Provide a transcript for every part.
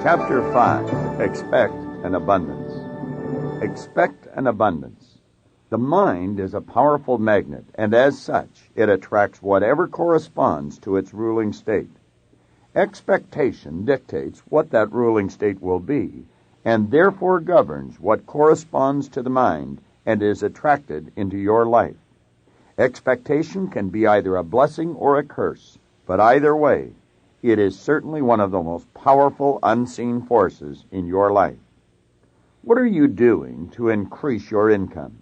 Chapter 5. Expect an Abundance. Expect an abundance. The mind is a powerful magnet, and as such, it attracts whatever corresponds to its ruling state. Expectation dictates what that ruling state will be, and therefore governs what corresponds to the mind and is attracted into your life. Expectation can be either a blessing or a curse, but either way, it is certainly one of the most powerful unseen forces in your life. What are you doing to increase your income?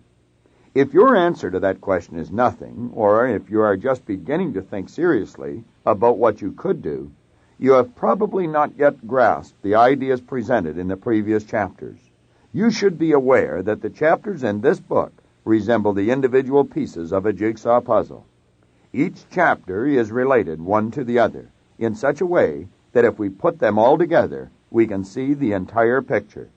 If your answer to that question is nothing, or if you are just beginning to think seriously about what you could do, you have probably not yet grasped the ideas presented in the previous chapters. You should be aware that the chapters in this book resemble the individual pieces of a jigsaw puzzle. Each chapter is related one to the other in such a way that if we put them all together, we can see the entire picture.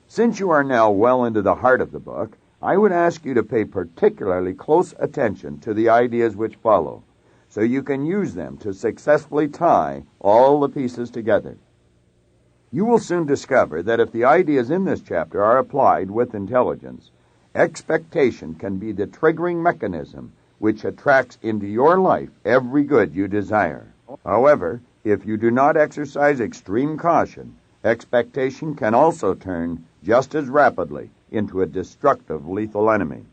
Since you are now well into the heart of the book, I would ask you to pay particularly close attention to the ideas which follow, so you can use them to successfully tie all the pieces together. You will soon discover that if the ideas in this chapter are applied with intelligence, expectation can be the triggering mechanism which attracts into your life every good you desire. However, if you do not exercise extreme caution, expectation can also turn just as rapidly into a destructive, lethal enemy.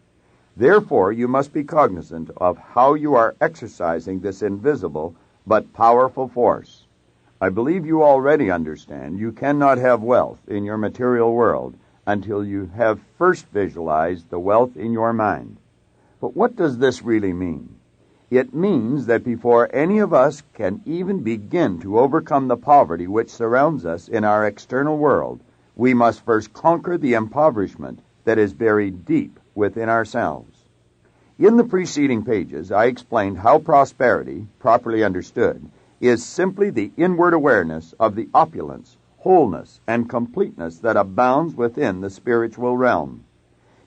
Therefore, you must be cognizant of how you are exercising this invisible but powerful force. I believe you already understand you cannot have wealth in your material world until you have first visualized the wealth in your mind. But what does this really mean? It means that before any of us can even begin to overcome the poverty which surrounds us in our external world, we must first conquer the impoverishment that is buried deep within ourselves. In the preceding pages, I explained how prosperity, properly understood, is simply the inward awareness of the opulence, wholeness, and completeness that abounds within the spiritual realm.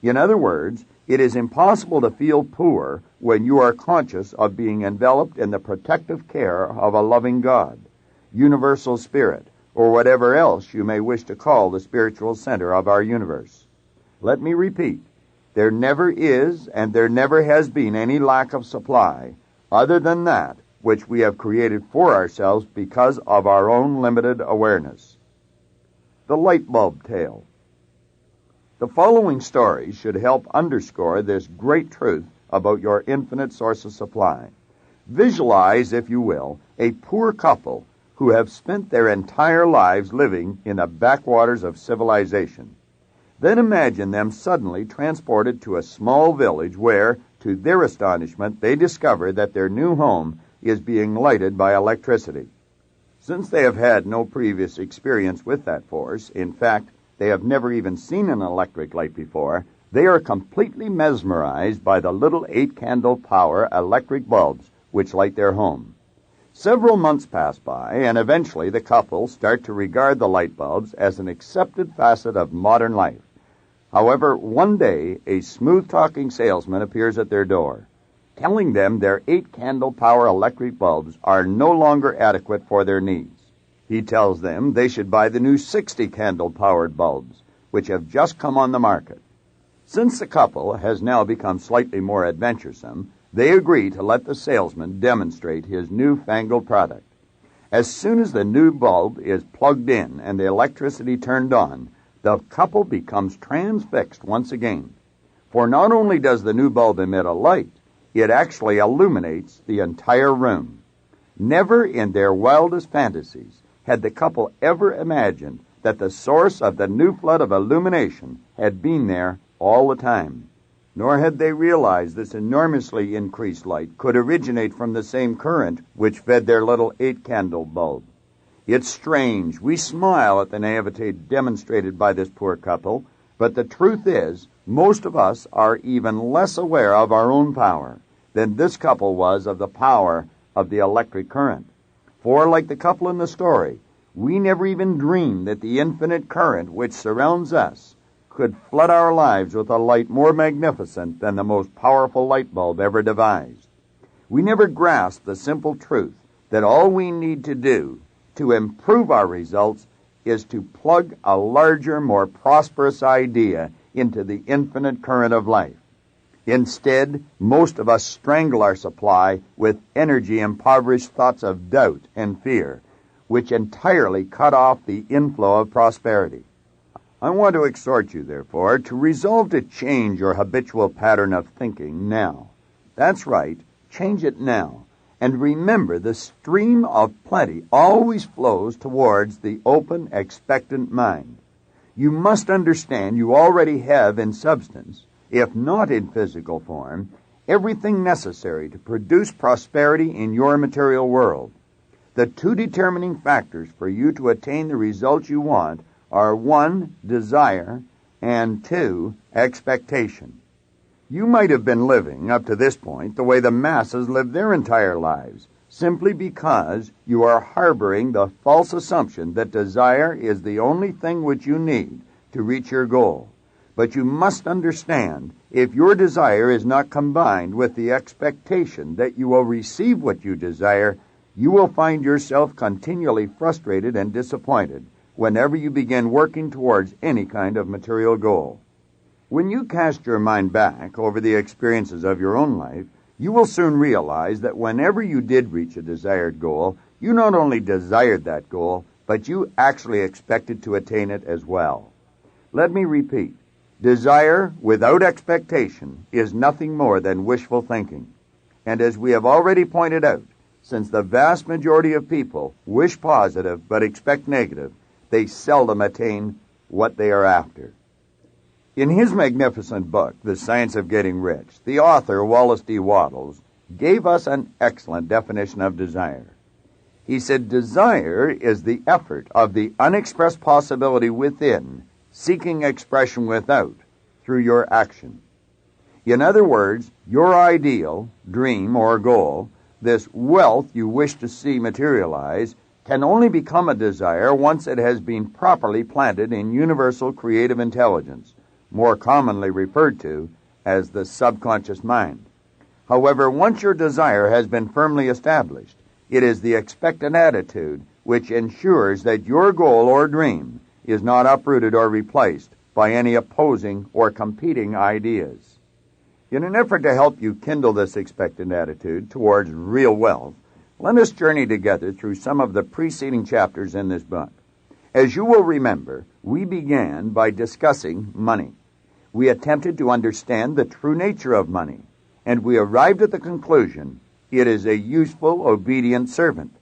In other words, it is impossible to feel poor when you are conscious of being enveloped in the protective care of a loving God, universal spirit, or whatever else you may wish to call the spiritual center of our universe. Let me repeat, there never is and there never has been any lack of supply other than that which we have created for ourselves because of our own limited awareness. The light bulb tale. The following story should help underscore this great truth about your infinite source of supply. Visualize, if you will, a poor couple who have spent their entire lives living in the backwaters of civilization. Then imagine them suddenly transported to a small village where, to their astonishment, they discover that their new home is being lighted by electricity. Since they have had no previous experience with that force, in fact, they have never even seen an electric light before, they are completely mesmerized by the little 8-candle power electric bulbs which light their home. Several months pass by, and eventually the couple start to regard the light bulbs as an accepted facet of modern life. However, one day, a smooth-talking salesman appears at their door, telling them their 8-candle power electric bulbs are no longer adequate for their needs. He tells them they should buy the new 60-candle powered bulbs, which have just come on the market. Since the couple has now become slightly more adventuresome, they agree to let the salesman demonstrate his newfangled product. As soon as the new bulb is plugged in and the electricity turned on, the couple becomes transfixed once again. For not only does the new bulb emit a light, it actually illuminates the entire room. Never in their wildest fantasies had the couple ever imagined that the source of the new flood of illumination had been there all the time. Nor had they realized this enormously increased light could originate from the same current which fed their little 8-candle bulb. It's strange. We smile at the naivete demonstrated by this poor couple, but the truth is, most of us are even less aware of our own power than this couple was of the power of the electric current. For, like the couple in the story, we never even dreamed that the infinite current which surrounds us could flood our lives with a light more magnificent than the most powerful light bulb ever devised. We never grasped the simple truth that all we need to do to improve our results is to plug a larger, more prosperous idea into the infinite current of life. Instead, most of us strangle our supply with energy-impoverished thoughts of doubt and fear, which entirely cut off the inflow of prosperity. I want to exhort you, therefore, to resolve to change your habitual pattern of thinking now. That's right, change it now. And remember, the stream of plenty always flows towards the open, expectant mind. You must understand you already have in substance, if not in physical form, everything necessary to produce prosperity in your material world. The two determining factors for you to attain the results you want are 1, desire, and 2, expectation. You might have been living, up to this point, the way the masses live their entire lives, simply because you are harboring the false assumption that desire is the only thing which you need to reach your goal. But you must understand, if your desire is not combined with the expectation that you will receive what you desire, you will find yourself continually frustrated and disappointed whenever you begin working towards any kind of material goal. When you cast your mind back over the experiences of your own life, you will soon realize that whenever you did reach a desired goal, you not only desired that goal, but you actually expected to attain it as well. Let me repeat. Desire without expectation is nothing more than wishful thinking. And as we have already pointed out, since the vast majority of people wish positive but expect negative, they seldom attain what they are after. In his magnificent book, The Science of Getting Rich, the author, Wallace D. Wattles, gave us an excellent definition of desire. He said, desire is the effort of the unexpressed possibility within, seeking expression without, through your action. In other words, your ideal, dream, or goal, this wealth you wish to see materialize, can only become a desire once it has been properly planted in universal creative intelligence, more commonly referred to as the subconscious mind. However, once your desire has been firmly established, it is the expectant attitude which ensures that your goal or dream is not uprooted or replaced by any opposing or competing ideas. In an effort to help you kindle this expectant attitude towards real wealth, let us journey together through some of the preceding chapters in this book. As you will remember, we began by discussing money. We attempted to understand the true nature of money, and we arrived at the conclusion it is a useful, obedient servant.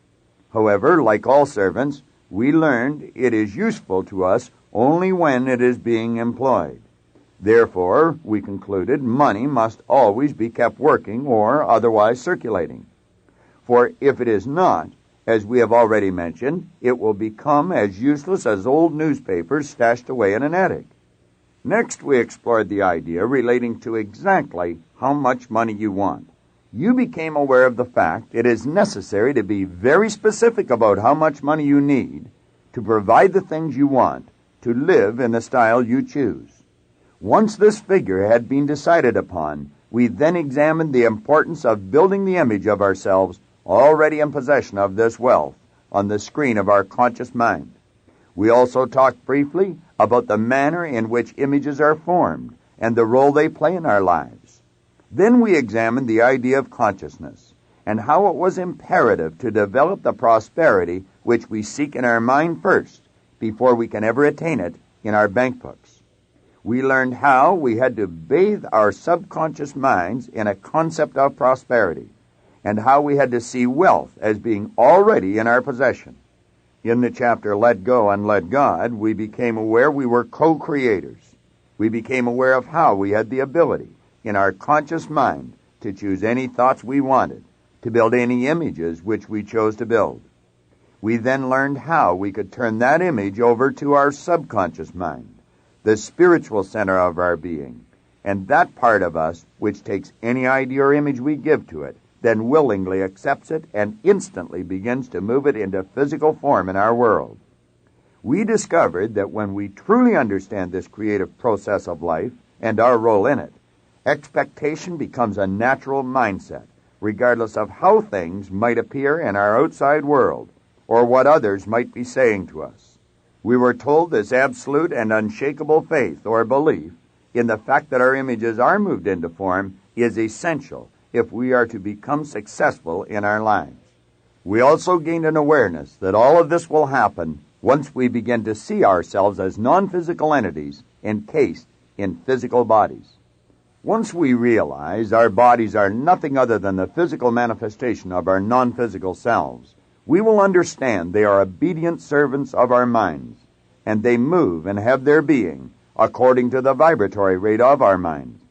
However, like all servants, we learned it is useful to us only when it is being employed. Therefore, we concluded money must always be kept working or otherwise circulating. For if it is not, as we have already mentioned, it will become as useless as old newspapers stashed away in an attic. Next, we explored the idea relating to exactly how much money you want. You became aware of the fact it is necessary to be very specific about how much money you need to provide the things you want, to live in the style you choose. Once this figure had been decided upon, we then examined the importance of building the image of ourselves already in possession of this wealth on the screen of our conscious mind. We also talked briefly about the manner in which images are formed and the role they play in our lives. Then we examined the idea of consciousness and how it was imperative to develop the prosperity which we seek in our mind first before we can ever attain it in our bank books. We learned how we had to bathe our subconscious minds in a concept of prosperity, and how we had to see wealth as being already in our possession. In the chapter Let Go and Let God, we became aware we were co-creators. We became aware of how we had the ability, in our conscious mind, to choose any thoughts we wanted, to build any images which we chose to build. We then learned how we could turn that image over to our subconscious mind, the spiritual center of our being, and that part of us which takes any idea or image we give to it, then willingly accepts it and instantly begins to move it into physical form in our world. We discovered that when we truly understand this creative process of life and our role in it, expectation becomes a natural mindset, regardless of how things might appear in our outside world or what others might be saying to us. We were told this absolute and unshakable faith or belief in the fact that our images are moved into form is essential if we are to become successful in our lives. We also gained an awareness that all of this will happen once we begin to see ourselves as non-physical entities encased in physical bodies. Once we realize our bodies are nothing other than the physical manifestation of our non-physical selves, we will understand they are obedient servants of our minds, and they move and have their being according to the vibratory rate of our minds.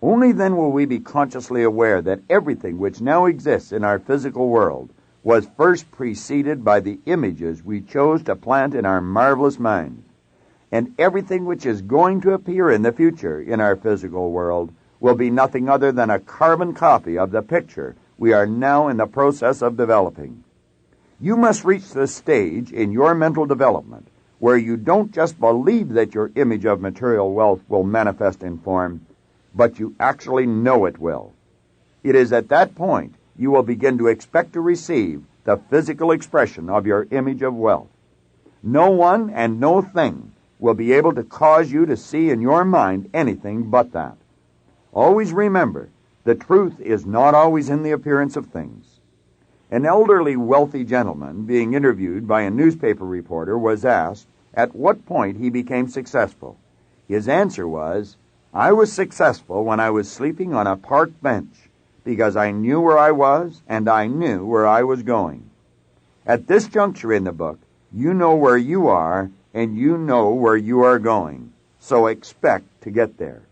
Only then will we be consciously aware that everything which now exists in our physical world was first preceded by the images we chose to plant in our marvelous minds. And everything which is going to appear in the future in our physical world will be nothing other than a carbon copy of the picture we are now in the process of developing. You must reach the stage in your mental development where you don't just believe that your image of material wealth will manifest in form, but you actually know it will. It is at that point you will begin to expect to receive the physical expression of your image of wealth. No one and no thing will be able to cause you to see in your mind anything but that. Always remember, the truth is not always in the appearance of things. An elderly, wealthy gentleman being interviewed by a newspaper reporter was asked at what point he became successful. His answer was, "I was successful when I was sleeping on a park bench because I knew where I was and I knew where I was going." At this juncture in the book, you know where you are and you know where you are going, so expect to get there.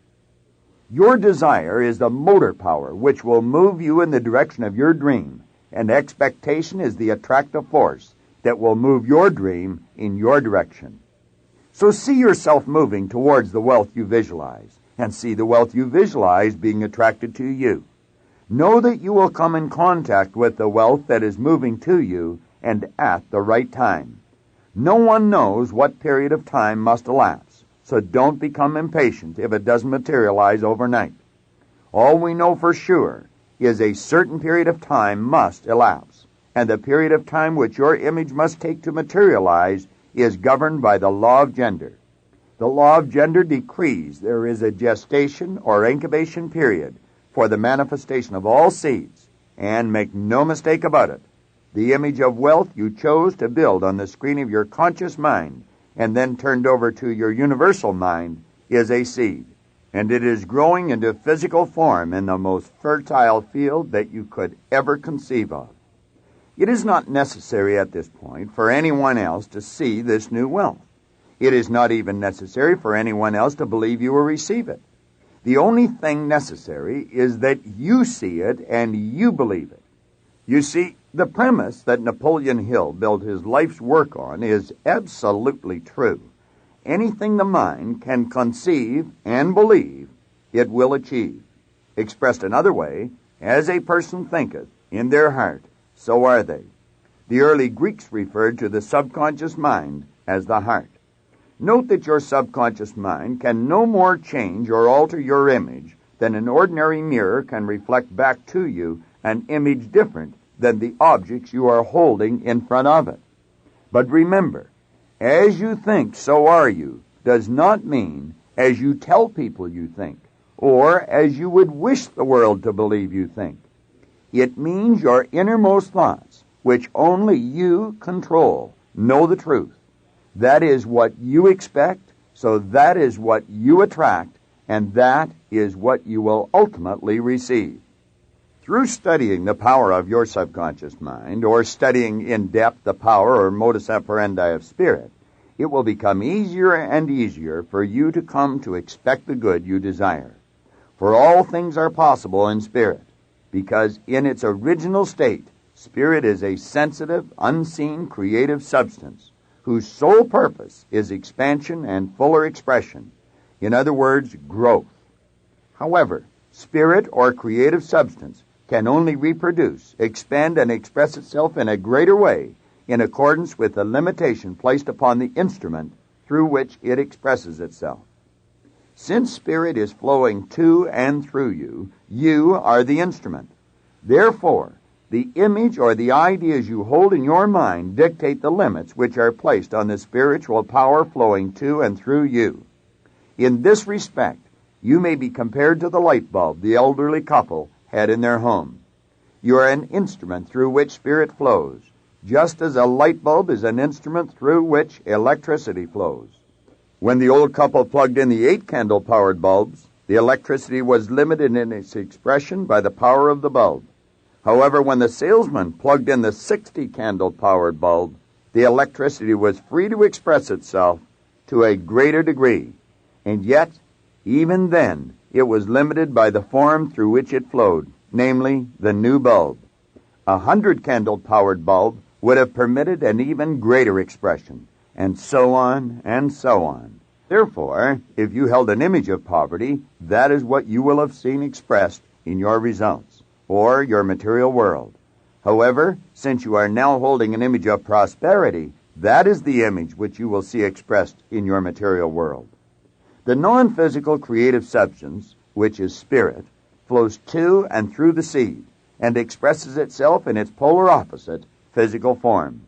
Your desire is the motor power which will move you in the direction of your dream, and expectation is the attractive force that will move your dream in your direction. So see yourself moving towards the wealth you visualize, and see the wealth you visualize being attracted to you. Know that you will come in contact with the wealth that is moving to you and at the right time. No one knows what period of time must elapse, so don't become impatient if it doesn't materialize overnight. All we know for sure is a certain period of time must elapse, and the period of time which your image must take to materialize is governed by the law of gender. The law of gender decrees there is a gestation or incubation period for the manifestation of all seeds, and make no mistake about it, the image of wealth you chose to build on the screen of your conscious mind and then turned over to your universal mind is a seed, and it is growing into physical form in the most fertile field that you could ever conceive of. It is not necessary at this point for anyone else to see this new wealth. It is not even necessary for anyone else to believe you will receive it. The only thing necessary is that you see it and you believe it. You see, the premise that Napoleon Hill built his life's work on is absolutely true. Anything the mind can conceive and believe, it will achieve. Expressed another way, as a person thinketh in their heart, so are they. The early Greeks referred to the subconscious mind as the heart. Note that your subconscious mind can no more change or alter your image than an ordinary mirror can reflect back to you an image different than the objects you are holding in front of it. But remember, as you think, so are you, does not mean as you tell people you think, or as you would wish the world to believe you think. It means your innermost thoughts, which only you control, know the truth. That is what you expect, so that is what you attract, and that is what you will ultimately receive. Through studying the power of your subconscious mind, or studying in depth the power or modus operandi of spirit, it will become easier and easier for you to come to expect the good you desire. For all things are possible in spirit, because in its original state, spirit is a sensitive, unseen, creative substance, whose sole purpose is expansion and fuller expression. In other words, growth. However, spirit or creative substance can only reproduce, expand, and express itself in a greater way in accordance with the limitation placed upon the instrument through which it expresses itself. Since spirit is flowing to and through you, you are the instrument. Therefore, The image or the ideas you hold in your mind dictate the limits which are placed on the spiritual power flowing to and through you. In this respect, you may be compared to the light bulb the elderly couple had in their home. You are an instrument through which spirit flows, just as a light bulb is an instrument through which electricity flows. When the old couple plugged in the 8-candle-powered bulbs, the electricity was limited in its expression by the power of the bulb. However, when the salesman plugged in the 60-candle-powered bulb, the electricity was free to express itself to a greater degree, and yet, even then, it was limited by the form through which it flowed, namely, the new bulb. A 100-candle-powered bulb would have permitted an even greater expression, and so on and so on. Therefore, if you held an image of poverty, that is what you will have seen expressed in your results, or your material world. However, since you are now holding an image of prosperity, that is the image which you will see expressed in your material world. The non-physical creative substance, which is spirit, flows to and through the seed, and expresses itself in its polar opposite, physical form.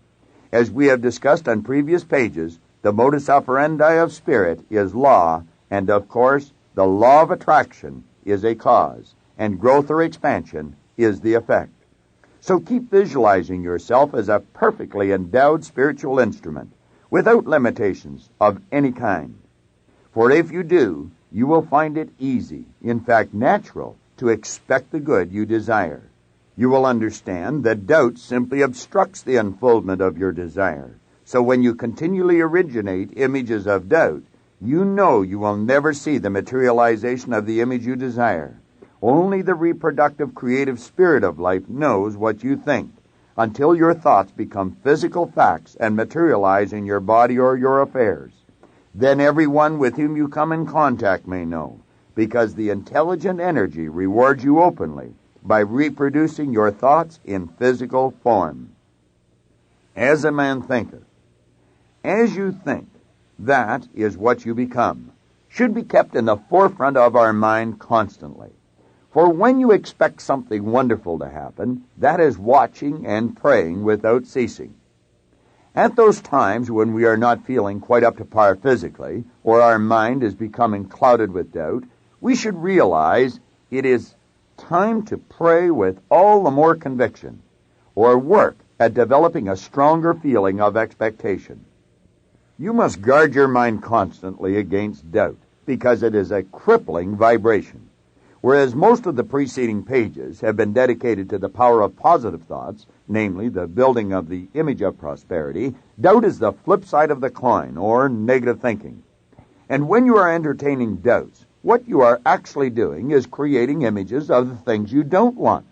As we have discussed on previous pages, the modus operandi of spirit is law, and of course, the law of attraction is a cause, and growth or expansion is the effect. So keep visualizing yourself as a perfectly endowed spiritual instrument, without limitations of any kind. For if you do, you will find it easy, in fact natural, to expect the good you desire. You will understand that doubt simply obstructs the unfoldment of your desire. So when you continually originate images of doubt, you know you will never see the materialization of the image you desire. Only the reproductive creative spirit of life knows what you think, until your thoughts become physical facts and materialize in your body or your affairs. Then everyone with whom you come in contact may know, because the intelligent energy rewards you openly by reproducing your thoughts in physical form. As a man thinketh. As you think, that is what you become, should be kept in the forefront of our mind constantly. For when you expect something wonderful to happen, that is watching and praying without ceasing. At those times when we are not feeling quite up to par physically, or our mind is becoming clouded with doubt, we should realize it is time to pray with all the more conviction, or work at developing a stronger feeling of expectation. You must guard your mind constantly against doubt, because it is a crippling vibration. Whereas most of the preceding pages have been dedicated to the power of positive thoughts, namely the building of the image of prosperity, doubt is the flip side of the coin, or negative thinking. And when you are entertaining doubts, what you are actually doing is creating images of the things you don't want.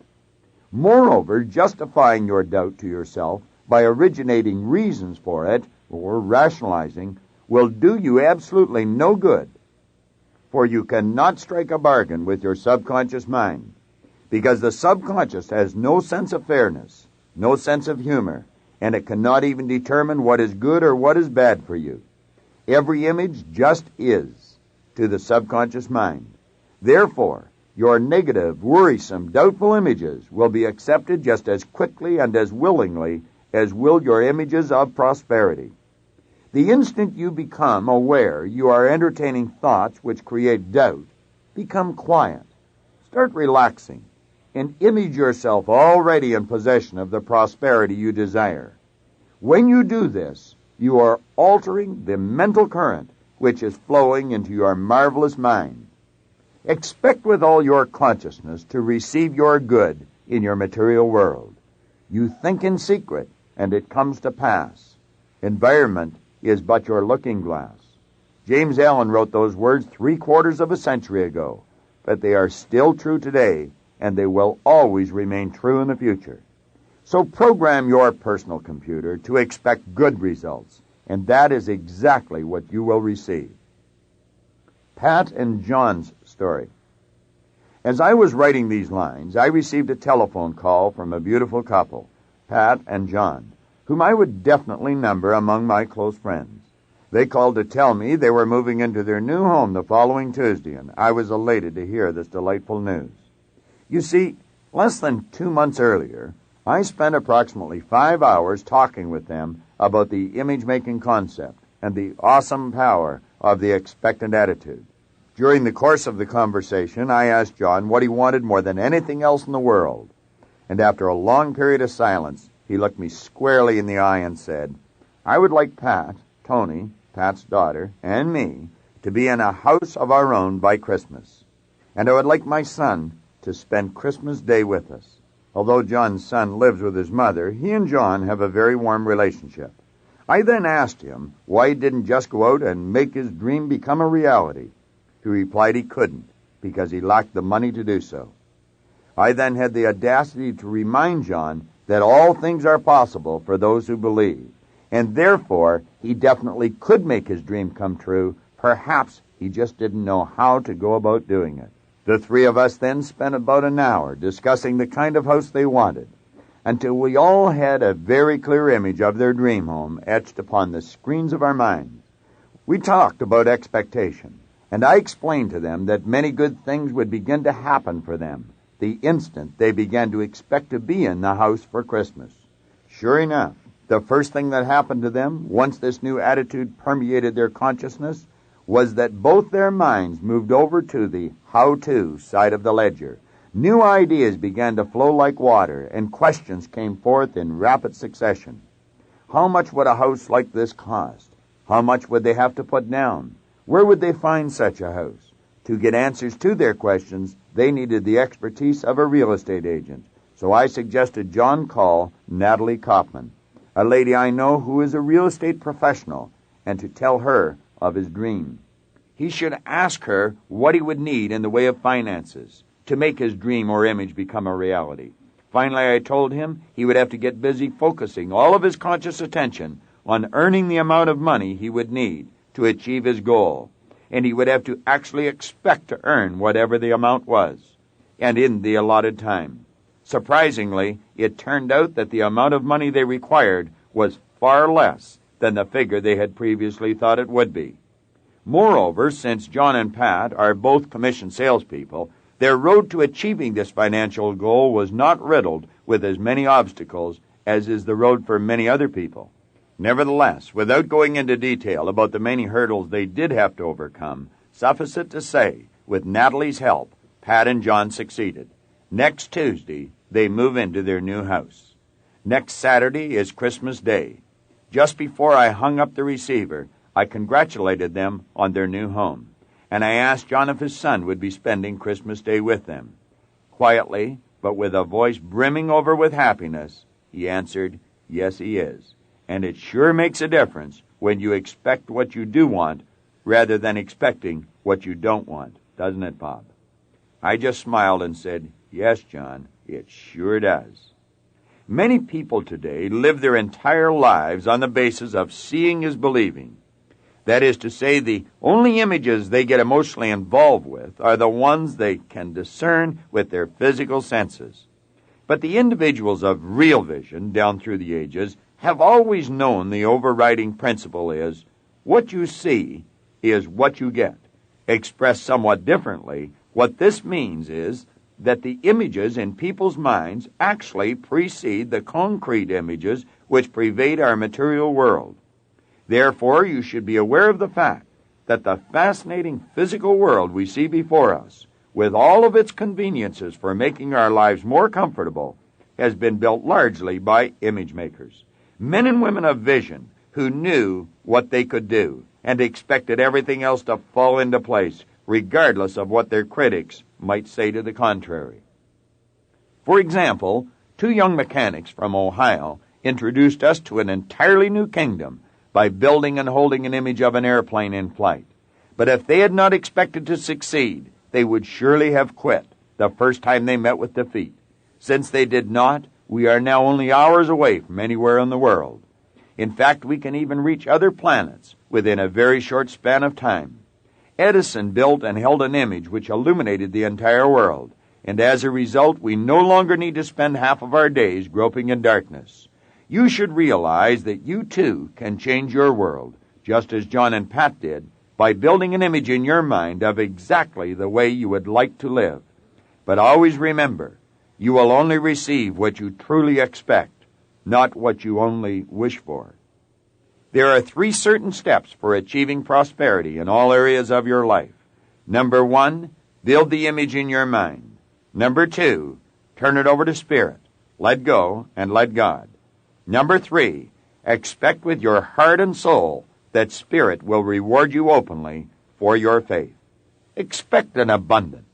Moreover, justifying your doubt to yourself by originating reasons for it, or rationalizing, will do you absolutely no good. For you cannot strike a bargain with your subconscious mind, because the subconscious has no sense of fairness, no sense of humor, and it cannot even determine what is good or what is bad for you. Every image just is to the subconscious mind. Therefore, your negative, worrisome, doubtful images will be accepted just as quickly and as willingly as will your images of prosperity. The instant you become aware you are entertaining thoughts which create doubt, become quiet, start relaxing, and image yourself already in possession of the prosperity you desire. When you do this, you are altering the mental current which is flowing into your marvelous mind. Expect with all your consciousness to receive your good in your material world. You think in secret, and it comes to pass. Environment is but your looking glass. James Allen wrote those words 3/4 of a century ago, but they are still true today, and they will always remain true in the future. So program your personal computer to expect good results, and that is exactly what you will receive. Pat and John's story. As I was writing these lines, I received a telephone call from a beautiful couple, Pat and John, whom I would definitely number among my close friends. They called to tell me they were moving into their new home the following Tuesday, and I was elated to hear this delightful news. You see, less than 2 months earlier, I spent approximately 5 hours talking with them about the image-making concept and the awesome power of the expectant attitude. During the course of the conversation, I asked John what he wanted more than anything else in the world. And after a long period of silence, he looked me squarely in the eye and said, "I would like Pat, Tony, Pat's daughter, and me to be in a house of our own by Christmas. And I would like my son to spend Christmas Day with us." Although John's son lives with his mother, he and John have a very warm relationship. I then asked him why he didn't just go out and make his dream become a reality. He replied he couldn't, because he lacked the money to do so. I then had the audacity to remind John that all things are possible for those who believe, and therefore he definitely could make his dream come true. Perhaps he just didn't know how to go about doing it. The three of us then spent about an hour discussing the kind of house they wanted, until we all had a very clear image of their dream home etched upon the screens of our minds. We talked about expectation, and I explained to them that many good things would begin to happen for them the instant they began to expect to be in the house for Christmas. Sure enough, the first thing that happened to them, once this new attitude permeated their consciousness, was that both their minds moved over to the how-to side of the ledger. New ideas began to flow like water, and questions came forth in rapid succession. How much would a house like this cost? How much would they have to put down? Where would they find such a house? To get answers to their questions, they needed the expertise of a real estate agent. So I suggested John call Natalie Kaufman, a lady I know who is a real estate professional, and to tell her of his dream. He should ask her what he would need in the way of finances to make his dream or image become a reality. Finally, I told him he would have to get busy focusing all of his conscious attention on earning the amount of money he would need to achieve his goal, and he would have to actually expect to earn whatever the amount was, and in the allotted time. Surprisingly, it turned out that the amount of money they required was far less than the figure they had previously thought it would be. Moreover, since John and Pat are both commissioned salespeople, their road to achieving this financial goal was not riddled with as many obstacles as is the road for many other people. Nevertheless, without going into detail about the many hurdles they did have to overcome, suffice it to say, with Natalie's help, Pat and John succeeded. Next Tuesday, they move into their new house. Next Saturday is Christmas Day. Just before I hung up the receiver, I congratulated them on their new home, and I asked John if his son would be spending Christmas Day with them. Quietly, but with a voice brimming over with happiness, he answered, "Yes, he is. And it sure makes a difference when you expect what you do want rather than expecting what you don't want, doesn't it, Bob?" I just smiled and said, "Yes, John, it sure does." Many people today live their entire lives on the basis of seeing is believing. That is to say, the only images they get emotionally involved with are the ones they can discern with their physical senses. But the individuals of real vision down through the ages have always known the overriding principle is, what you see is what you get. Expressed somewhat differently, what this means is that the images in people's minds actually precede the concrete images which pervade our material world. Therefore, you should be aware of the fact that the fascinating physical world we see before us, with all of its conveniences for making our lives more comfortable, has been built largely by image makers. Men and women of vision who knew what they could do and expected everything else to fall into place, regardless of what their critics might say to the contrary. For example, two young mechanics from Ohio introduced us to an entirely new kingdom by building and holding an image of an airplane in flight. But if they had not expected to succeed, they would surely have quit the first time they met with defeat. Since they did not, we are now only hours away from anywhere in the world. In fact, we can even reach other planets within a very short span of time. Edison built and held an image which illuminated the entire world, and as a result, we no longer need to spend half of our days groping in darkness. You should realize that you too can change your world, just as John and Pat did, by building an image in your mind of exactly the way you would like to live. But always remember, You will only receive what you truly expect, not what you only wish for. There are 3 certain steps for achieving prosperity in all areas of your life. Number 1, build the image in your mind. Number 2, turn it over to Spirit. Let go and let God. Number 3, expect with your heart and soul that Spirit will reward you openly for your faith. Expect an abundance.